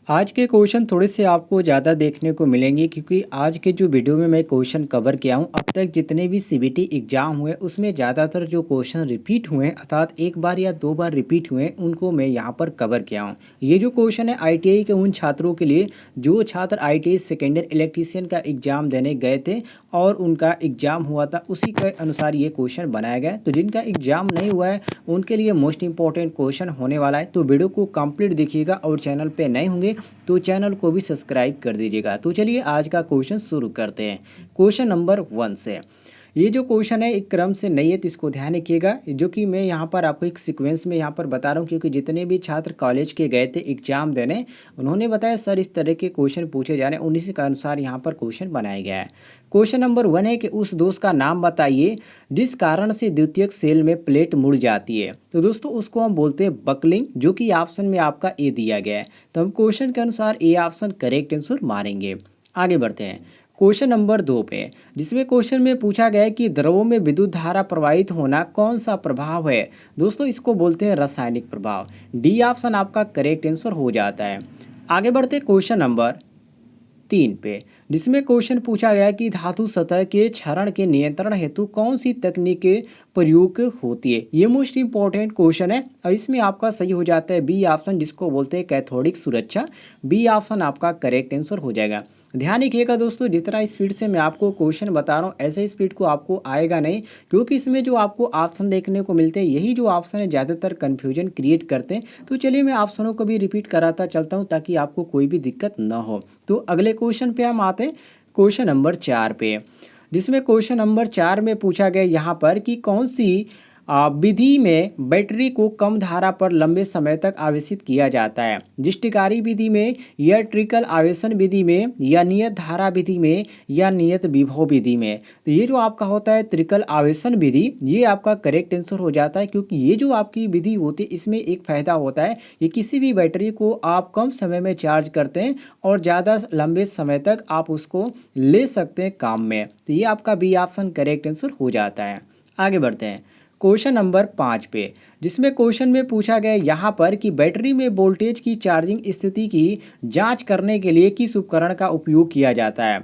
आज के क्वेश्चन थोड़े से आपको ज़्यादा देखने को मिलेंगे क्योंकि आज के जो वीडियो में मैं क्वेश्चन कवर किया हूँ अब तक जितने भी सीबीटी एग्जाम हुए उसमें ज़्यादातर जो क्वेश्चन रिपीट हुए हैं अर्थात एक बार या दो बार रिपीट हुए हैं उनको मैं यहाँ पर कवर किया हूँ। ये जो क्वेश्चन है आईटीआई के उन छात्रों के लिए जो छात्र आईटीआई सेकेंड ईयर इलेक्ट्रीशियन का एग्ज़ाम देने गए थे और उनका एग्ज़ाम हुआ था उसी के अनुसार ये क्वेश्चन बनाया गया है। तो जिनका एग्ज़ाम नहीं हुआ है उनके लिए मोस्ट इंपॉर्टेंट क्वेश्चन होने वाला है, तो वीडियो को कंप्लीट देखिएगा और चैनल पे नए होंगे तो चैनल को भी सब्सक्राइब कर दीजिएगा। तो चलिए आज का क्वेश्चन शुरू करते हैं क्वेश्चन नंबर 1 से। ये जो क्वेश्चन है एक क्रम से नहीं है तो इसको ध्यान रखिएगा, जो कि मैं यहाँ पर आपको एक सीक्वेंस में यहाँ पर बता रहा हूँ क्योंकि जितने भी छात्र कॉलेज के गए थे एग्जाम देने उन्होंने बताया सर इस तरह के क्वेश्चन पूछे जा रहे हैं, उन्हीं के अनुसार यहाँ पर क्वेश्चन बनाया गया है। क्वेश्चन नंबर 1 है कि उस दोष का नाम बताइए जिस कारण से द्वितीयक सेल में प्लेट मुड़ जाती है। तो दोस्तों उसको हम बोलते हैं बकलिंग, जो कि ऑप्शन में आपका ए दिया गया है। तो हम क्वेश्चन के अनुसार ए ऑप्शन करेक्ट आंसर मारेंगे। आगे बढ़ते हैं क्वेश्चन नंबर 2 पे, जिसमें क्वेश्चन में पूछा गया है कि द्रवों में विद्युत धारा प्रवाहित होना कौन सा प्रभाव है। दोस्तों इसको बोलते हैं रासायनिक प्रभाव। डी ऑप्शन आपका करेक्ट आंसर हो जाता है। आगे बढ़ते हैं क्वेश्चन नंबर 3 पे, जिसमें क्वेश्चन पूछा गया कि धातु सतह के क्षरण के नियंत्रण हेतु कौन सी तकनीक प्रयोग होती है। ये मोस्ट इंपॉर्टेंट क्वेश्चन है और इसमें आपका सही हो जाता है बी ऑप्शन, जिसको बोलते हैं कैथोडिक सुरक्षा। बी ऑप्शन आपका करेक्ट आंसर हो जाएगा। ध्यान रखिएगा दोस्तों, जितना स्पीड से मैं आपको क्वेश्चन बता रहा हूँ ऐसे स्पीड को आपको आएगा नहीं, क्योंकि इसमें जो आपको ऑप्शन देखने को मिलते हैं यही जो ऑप्शन है ज़्यादातर कन्फ्यूजन क्रिएट करते हैं। तो चलिए मैं ऑप्शनों को भी रिपीट कराता चलता हूँ ताकि आपको कोई भी दिक्कत ना हो। तो अगले क्वेश्चन पे हम आते हैं क्वेश्चन नंबर 4 पे, जिसमें क्वेश्चन नंबर 4 में पूछा गया यहाँ पर कि कौन सी विधि में बैटरी को कम धारा पर लंबे समय तक आवेशित किया जाता है। जिष्टकारी विधि में या ट्रिकल आवेशन विधि में या नियत धारा विधि में या नियत विभव विधि में। तो ये जो आपका होता है त्रिकल आवेशन विधि, ये आपका करेक्ट आंसर हो जाता है, क्योंकि ये जो आपकी विधि होती है इसमें एक फ़ायदा होता है, ये किसी भी बैटरी को आप कम समय में चार्ज करते हैं और ज़्यादा लंबे समय तक आप उसको ले सकते हैं काम में। तो ये आपका बी ऑप्शन करेक्ट आंसर हो जाता है। आगे बढ़ते हैं क्वेश्चन नंबर 5 पे, जिसमें क्वेश्चन में पूछा गया यहाँ पर कि बैटरी में वोल्टेज की चार्जिंग स्थिति की जांच करने के लिए किस उपकरण का उपयोग किया जाता है।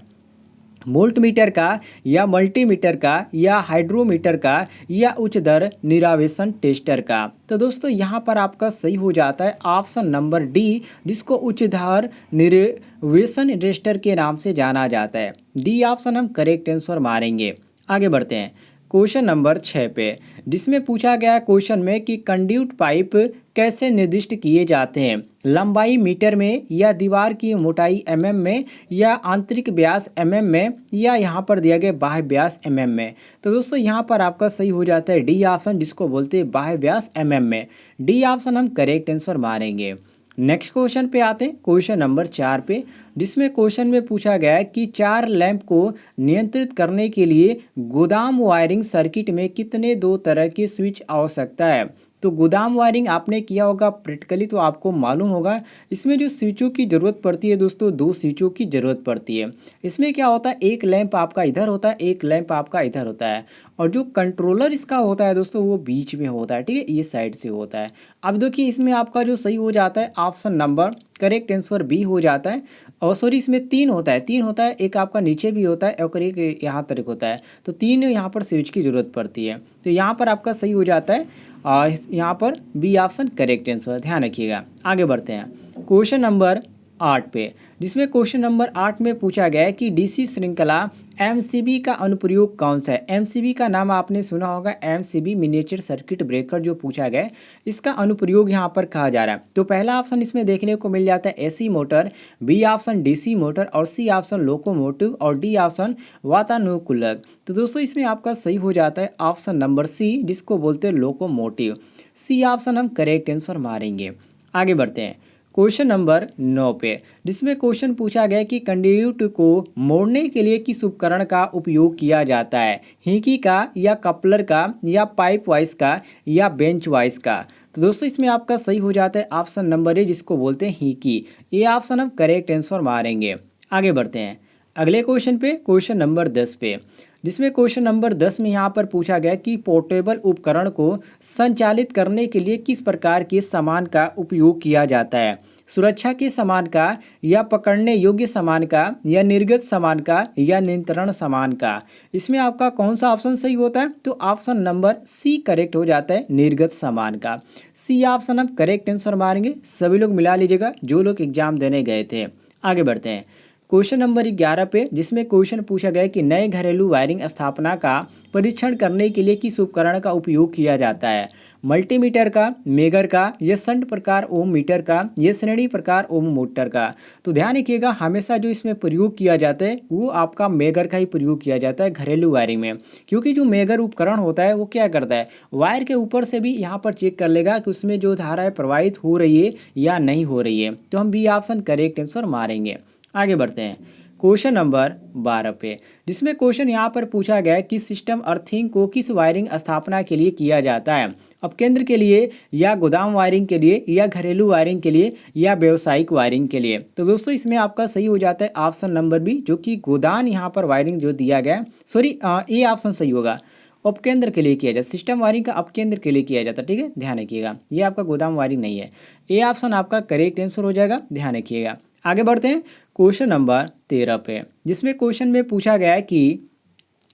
वोल्टमीटर का या मल्टीमीटर का या हाइड्रोमीटर का या उच्च दर निरावेशन टेस्टर का। तो दोस्तों यहाँ पर आपका सही हो जाता है ऑप्शन नंबर डी, जिसको उच्च दर निरावेशन टेस्टर के नाम से जाना जाता है। डी ऑप्शन हम करेक्ट आंसर मारेंगे। आगे बढ़ते हैं क्वेश्चन नंबर 6 पे, जिसमें पूछा गया क्वेश्चन में कि कंड्यूट पाइप कैसे निर्दिष्ट किए जाते हैं। लंबाई मीटर में या दीवार की मोटाई एमएम में या आंतरिक व्यास एमएम में या यहाँ पर दिया गया बाह्य व्यास एमएम में। तो दोस्तों यहाँ पर आपका सही हो जाता है डी ऑप्शन, जिसको बोलते हैं बाह्य व्यास एमएम में। डी ऑप्शन हम करेक्ट आंसर मारेंगे। नेक्स्ट क्वेश्चन पे आते हैं क्वेश्चन नंबर 4 पे, जिसमें क्वेश्चन में पूछा गया है कि 4 लैंप को नियंत्रित करने के लिए गोदाम वायरिंग सर्किट में कितने दो तरह के स्विच आवश्यकता है। तो गोदाम वायरिंग आपने किया होगा प्रैक्टिकली तो आपको मालूम होगा। इसमें जो स्विचों की ज़रूरत पड़ती है दोस्तों, 2 स्विचों की ज़रूरत पड़ती है। इसमें क्या होता है, एक लैंप आपका इधर होता है, एक लैंप आपका इधर होता है, और जो कंट्रोलर इसका होता है दोस्तों वो बीच में होता है, ठीक है, ये साइड से होता है। अब देखिए इसमें आपका जो सही हो जाता है option number correct answer B हो जाता है। और सॉरी इसमें 3 होता है, 3 होता है, एक आपका नीचे भी होता है और एक यहाँ तक होता है। तो 3 यहाँ पर स्विच की ज़रूरत पड़ती है। तो यहाँ पर आपका सही हो जाता है यहाँ पर बी ऑप्शन करेक्ट आंसर। ध्यान रखिएगा। आगे बढ़ते हैं क्वेश्चन नंबर 8 पे, जिसमें क्वेश्चन नंबर 8 में पूछा गया है कि डीसी श्रृंखला एमसीबी का अनुप्रयोग कौन सा है। एमसीबी का नाम आपने सुना होगा, एमसीबी मिनिएचर सर्किट ब्रेकर जो पूछा गया है इसका अनुप्रयोग यहाँ पर कहा जा रहा है। तो पहला ऑप्शन इसमें देखने को मिल जाता है AC motor, B option DC motor और सी ऑप्शन लोकोमोटिव और डी ऑप्शन वातानुकूलक। तो दोस्तों इसमें आपका सही हो जाता है ऑप्शन नंबर सी, जिसको बोलते हैं लोकोमोटिव। सी ऑप्शन हम करेक्ट आंसर मारेंगे। आगे बढ़ते हैं क्वेश्चन नंबर 9 पे, जिसमें क्वेश्चन पूछा गया कि कंडक्ट को मोड़ने के लिए किस उपकरण का उपयोग किया जाता है। हिंकी का या कपलर का या पाइप वाइस का या बेंच वाइस का। तो दोस्तों इसमें आपका सही हो जाता है ऑप्शन नंबर ए, जिसको बोलते हैं हिंकी। ये ऑप्शन हम करेक्ट आंसर मारेंगे। आगे बढ़ते हैं अगले क्वेश्चन पे, क्वेश्चन नंबर 10 पे, जिसमें क्वेश्चन नंबर 10 में यहाँ पर पूछा गया कि पोर्टेबल उपकरण को संचालित करने के लिए किस प्रकार के सामान का उपयोग किया जाता है। सुरक्षा के समान का, या पकड़ने योग्य समान का, या निर्गत समान का, या नियंत्रण समान का। इसमें आपका कौन सा ऑप्शन सही होता है? तो ऑप्शन नंबर सी करेक्ट हो जाता है, निर्गत समान का। सी ऑप्शन हम करेक्ट आंसर मारेंगे। सभी लोग मिला लीजिएगा जो लोग एग्जाम देने गए थे। आगे बढ़ते हैं क्वेश्चन नंबर 11 पे, जिसमें क्वेश्चन पूछा गया कि नए घरेलू वायरिंग स्थापना का परीक्षण करने के लिए किस उपकरण का उपयोग किया जाता है? मल्टीमीटर का, मेगर का, या शंट प्रकार ओम मीटर का, या श्रेणी प्रकार ओम मोटर का। तो ध्यान रखिएगा, हमेशा जो इसमें प्रयोग किया जाता है वो आपका मेगर का ही प्रयोग किया जाता है घरेलू वायरिंग में। क्योंकि जो मेगर उपकरण होता है वो क्या करता है, वायर के ऊपर से भी यहाँ पर चेक कर लेगा कि उसमें जो धारा प्रवाहित हो रही है या नहीं हो रही है। तो हम बी ऑप्शन करेक्ट आंसर मारेंगे। आगे बढ़ते हैं क्वेश्चन नंबर 12 पे, जिसमें क्वेश्चन यहाँ पर पूछा गया है कि सिस्टम अर्थिंग को किस वायरिंग स्थापना के लिए किया जाता है? अपकेंद्र के लिए, या गोदाम वायरिंग के लिए, या घरेलू वायरिंग के लिए, या व्यावसायिक वायरिंग के लिए। तो दोस्तों इसमें आपका सही हो जाता है ऑप्शन नंबर बी, जो कि गोदाम यहाँ पर वायरिंग जो दिया गया है, सॉरी ए ऑप्शन सही होगा। उपकेंद्र के लिए किया जाता है, सिस्टम वायरिंग का अपकेंद्र के लिए किया जाता है। ठीक है, ध्यान रखिएगा, ये आपका गोदाम वायरिंग नहीं है। ए ऑप्शन आपका करेक्ट आंसर हो जाएगा, ध्यान रखिएगा। आगे बढ़ते हैं क्वेश्चन नंबर 13 पे, जिसमें क्वेश्चन में पूछा गया है कि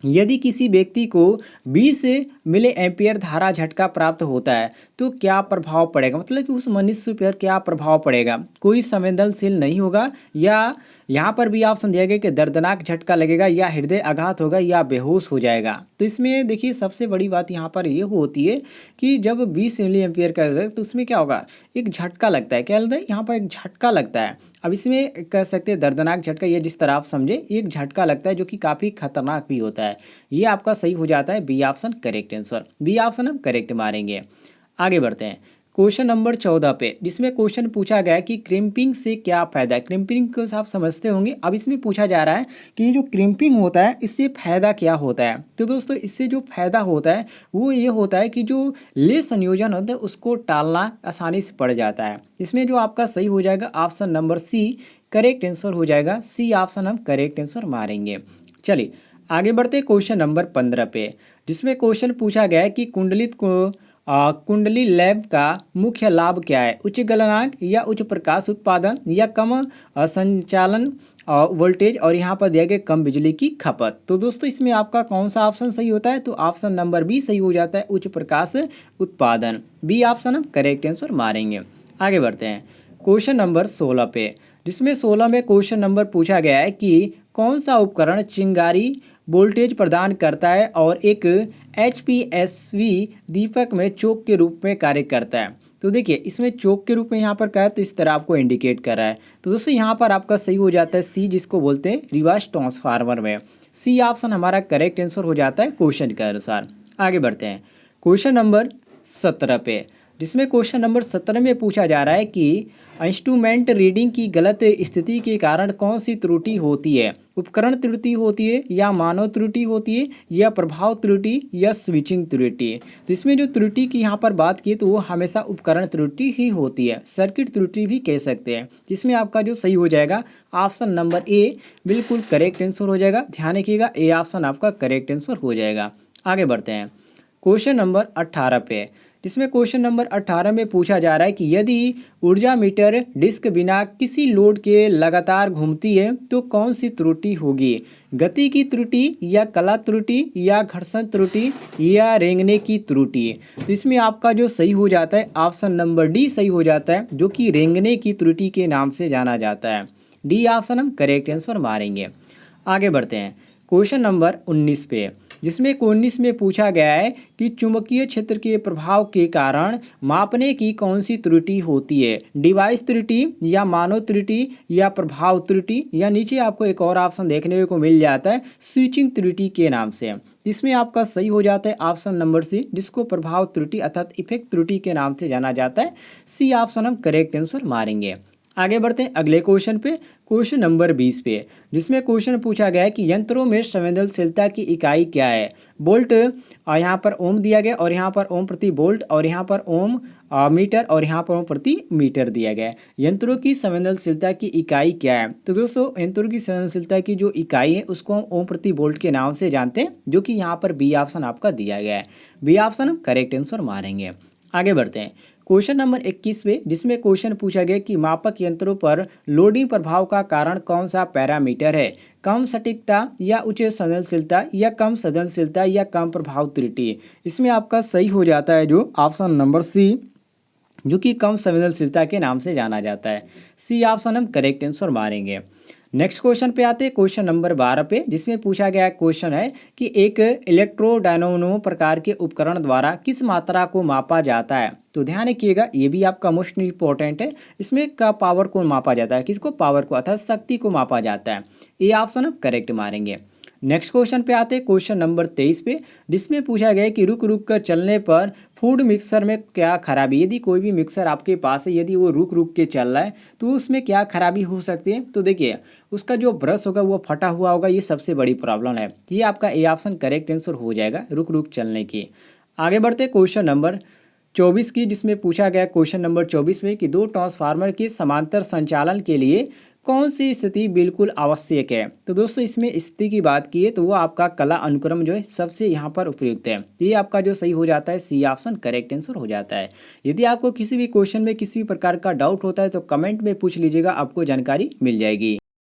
यदि किसी व्यक्ति को 20 मिली एम्पियर धारा झटका प्राप्त होता है तो क्या प्रभाव पड़ेगा? मतलब कि उस मनुष्य पर क्या प्रभाव पड़ेगा? कोई संवेदनशील नहीं होगा, या यहाँ पर भी ऑप्शन दिया गया कि दर्दनाक झटका लगेगा, या हृदय आघात होगा, या बेहोश हो जाएगा। तो इसमें देखिए सबसे बड़ी बात यहाँ पर ये होती है कि जब 20 मिली एम्पियर का तो उसमें क्या होगा, एक झटका लगता है। क्या लगता है? यहाँ पर एक झटका लगता है। अब इसमें कह सकते हैं दर्दनाक झटका, ये जिस तरह आप समझे, एक झटका लगता है जो कि काफ़ी खतरनाक भी होता है। ये आपका सही हो जाता है, B option correct answer. B option हम करेक्ट मारेंगे। आगे बढ़ते हैं क्वेश्चन नंबर 14 पे, जिसमें क्वेश्चन पूछा गया है कि क्रिम्पिंग से क्या फ़ायदा है? क्रिम्पिंग को आप समझते होंगे। अब इसमें पूछा जा रहा है कि ये जो क्रिम्पिंग होता है इससे फ़ायदा क्या होता है? तो दोस्तों इससे जो फ़ायदा होता है वो ये होता है कि जो ले संयोजन होता है उसको टालना आसानी से पड़ जाता है। इसमें जो आपका सही हो जाएगा option number C correct answer हो जाएगा। सी ऑप्शन हम करेक्ट आंसर मारेंगे। चलिए आगे बढ़ते क्वेश्चन नंबर 15 पे, जिसमें क्वेश्चन पूछा गया है कि कुंडली लैंप का मुख्य लाभ क्या है? उच्च गलनांक, या उच्च प्रकाश उत्पादन, या कम संचालन वोल्टेज, और यहाँ पर दिया गया कम बिजली की खपत। तो दोस्तों इसमें आपका कौन सा ऑप्शन सही होता है? तो ऑप्शन नंबर बी सही हो जाता है, उच्च प्रकाश उत्पादन। बी ऑप्शन हम करेक्ट आंसर मारेंगे। आगे बढ़ते हैं क्वेश्चन नंबर 16 पे, जिसमें 16 में क्वेश्चन नंबर पूछा गया है कि कौन सा उपकरण चिंगारी वोल्टेज प्रदान करता है और एक HPSV दीपक में चोक के रूप में कार्य करता है? तो देखिए इसमें चोक के रूप में यहाँ पर क्या है, तो इस तरह आपको इंडिकेट कर रहा है। तो दोस्तों यहाँ पर आपका सही हो जाता है सी, जिसको बोलते हैं रिवर्स ट्रांसफार्मर में। सी ऑप्शन हमारा करेक्ट आंसर हो जाता है क्वेश्चन के अनुसार। आगे बढ़ते हैं क्वेश्चन नंबर 17 पे, जिसमें क्वेश्चन नंबर 17 में पूछा जा रहा है कि इंस्ट्रूमेंट रीडिंग की गलत स्थिति के कारण कौन सी त्रुटि होती है? उपकरण त्रुटि होती है, या मानव त्रुटि होती है, या प्रभाव त्रुटि, या स्विचिंग त्रुटि? तो इसमें जो त्रुटि की यहाँ पर बात की तो वो हमेशा उपकरण त्रुटि ही होती है, सर्किट त्रुटि भी कह सकते हैं। जिसमें आपका जो सही हो जाएगा ऑप्शन नंबर ए बिल्कुल करेक्ट आंसर हो जाएगा। ध्यान रखिएगा, ए ऑप्शन आपका करेक्ट आंसर हो जाएगा। आगे बढ़ते हैं क्वेश्चन नंबर 18 पे, जिसमें क्वेश्चन नंबर 18 में पूछा जा रहा है कि यदि ऊर्जा मीटर डिस्क बिना किसी लोड के लगातार घूमती है तो कौन सी त्रुटि होगी? गति की त्रुटि, या कला त्रुटि, या घर्षण त्रुटि, या रेंगने की त्रुटि? तो इसमें आपका जो सही हो जाता है ऑप्शन नंबर डी सही हो जाता है, जो कि रेंगने की त्रुटि के नाम से जाना जाता है। डी ऑप्शन हम करेक्ट आंसर मारेंगे। आगे बढ़ते हैं क्वेश्चन नंबर 19 पे, जिसमें 19 में पूछा गया है कि चुंबकीय क्षेत्र के प्रभाव के कारण मापने की कौन सी त्रुटि होती है? डिवाइस त्रुटि, या मानव त्रुटि, या प्रभाव त्रुटि, या नीचे आपको एक और ऑप्शन देखने को मिल जाता है स्विचिंग त्रुटि के नाम से। इसमें आपका सही हो जाता है ऑप्शन नंबर सी, जिसको प्रभाव त्रुटि अर्थात इफेक्ट त्रुटि के नाम से जाना जाता है। सी ऑप्शन हम करेक्ट आंसर मारेंगे। आगे बढ़ते हैं अगले क्वेश्चन पे, क्वेश्चन नंबर 20 पे, जिसमें क्वेश्चन पूछा गया है कि यंत्रों में संवेदनशीलता की इकाई क्या है? वोल्ट, और यहाँ पर ओम दिया गया, और यहाँ पर ओम प्रति वोल्ट, और यहाँ पर ओम मीटर, और यहाँ पर ओम प्रति मीटर दिया गया है। यंत्रों की संवेदनशीलता की इकाई क्या है? तो दोस्तों यंत्रों की संवेदनशीलता की जो इकाई है उसको हम ओम प्रति वोल्ट के नाम से जानते हैं, जो कि यहाँ पर बी ऑप्शन आपका दिया गया है। बी ऑप्शन हम करेक्ट आंसर मारेंगे। आगे बढ़ते हैं क्वेश्चन नंबर 21 पे, जिसमें क्वेश्चन पूछा गया कि मापक यंत्रों पर लोडिंग प्रभाव का कारण कौन सा पैरामीटर है। कम सटीकता या उच्च संवेदनशीलता या कम संवेदनशीलता या कम प्रभाव त्रुटि। इसमें आपका सही हो जाता है जो ऑप्शन नंबर सी, जो कि कम संवेदनशीलता के नाम से जाना जाता है। सी ऑप्शन हम करेक्ट आंसर मारेंगे। नेक्स्ट क्वेश्चन पे आते हैं, क्वेश्चन नंबर 12 पे, जिसमें पूछा गया क्वेश्चन है कि एक इलेक्ट्रोडायनामो प्रकार के उपकरण द्वारा किस मात्रा को मापा जाता है। तो ध्यान रखिएगा, ये भी आपका मोस्ट इंपॉर्टेंट है। इसमें का पावर को मापा जाता है, किसको, पावर को, अर्थात शक्ति को मापा जाता है। ये ऑप्शन हम करेक्ट मारेंगे। नेक्स्ट क्वेश्चन पे आते हैं, क्वेश्चन नंबर 23 पे, जिसमें पूछा गया है कि रुक रुक कर चलने पर फूड मिक्सर में क्या खराबी। यदि कोई भी मिक्सर आपके पास है, यदि वो रुक रुक के चल रहा है तो उसमें क्या खराबी हो सकती है। तो देखिए, उसका जो ब्रश होगा वो फटा हुआ होगा, ये सबसे बड़ी प्रॉब्लम है। ये आपका ए ऑप्शन करेक्ट आंसर हो जाएगा, रुक रुक चलने की। आगे बढ़ते क्वेश्चन नंबर 24 की, जिसमें पूछा गया क्वेश्चन नंबर 24 में कि दो ट्रांसफार्मर के समांतर संचालन के लिए कौन सी स्थिति बिल्कुल आवश्यक है। तो दोस्तों, इसमें स्थिति की बात की है तो वो आपका कला अनुक्रम जो है सबसे यहाँ पर उपयुक्त है। तो ये आपका जो सही हो जाता है, सी ऑप्शन करेक्ट आंसर हो जाता है। यदि आपको किसी भी क्वेश्चन में किसी भी प्रकार का डाउट होता है तो कमेंट में पूछ लीजिएगा, आपको जानकारी मिल जाएगी।